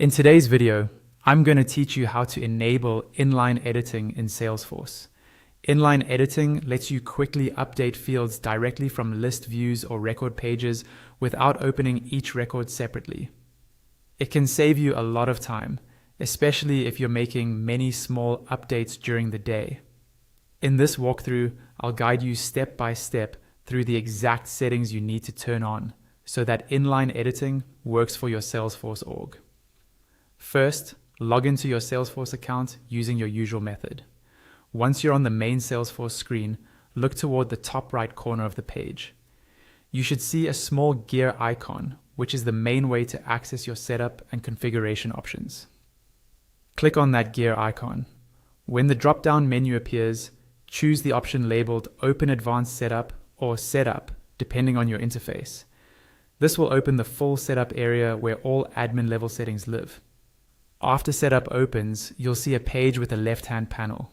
In today's video, I'm going to teach you how to enable inline editing in Salesforce. Inline editing lets you quickly update fields directly from list views or record pages without opening each record separately. It can save you a lot of time, especially if you're making many small updates during the day. In this walkthrough, I'll guide you step by step through the exact settings you need to turn on so that inline editing works for your Salesforce org. First, log into your Salesforce account using your usual method. Once you're on the main Salesforce screen, look toward the top right corner of the page. You should see a small gear icon, which is the main way to access your setup and configuration options. Click on that gear icon. When the drop-down menu appears, choose the option labeled Open Advanced Setup or Setup, depending on your interface. This will open the full setup area where all admin level settings live. After setup opens, you'll see a page with a left-hand panel.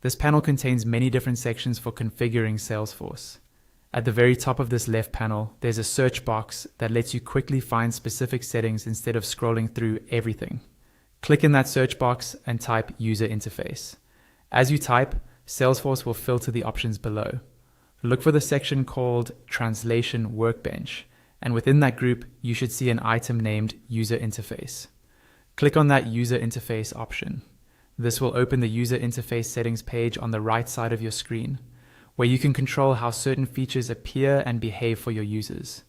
This panel contains many different sections for configuring Salesforce. At the very top of this left panel, there's a search box that lets you quickly find specific settings instead of scrolling through everything. Click in that search box and type User Interface. As you type, Salesforce will filter the options below. Look for the section called Translation Workbench, and within that group, you should see an item named User Interface. Click on that User Interface option. This will open the User Interface settings page on the right side of your screen, where you can control how certain features appear and behave for your users.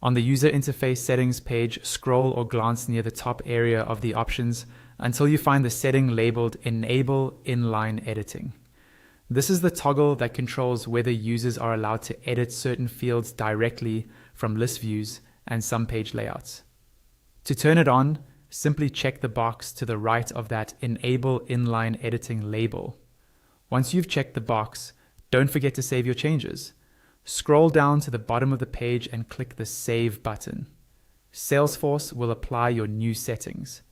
On the User Interface settings page, scroll or glance near the top area of the options until you find the setting labeled Enable Inline Editing. This is the toggle that controls whether users are allowed to edit certain fields directly from list views and some page layouts. To turn it on, simply check the box to the right of that Enable Inline Editing label. Once you've checked the box, don't forget to save your changes. Scroll down to the bottom of the page and click the Save button. Salesforce will apply your new settings.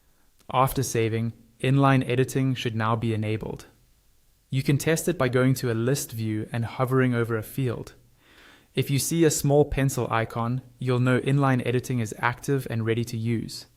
After saving, inline editing should now be enabled. You can test it by going to a list view and hovering over a field. If you see a small pencil icon, you'll know inline editing is active and ready to use.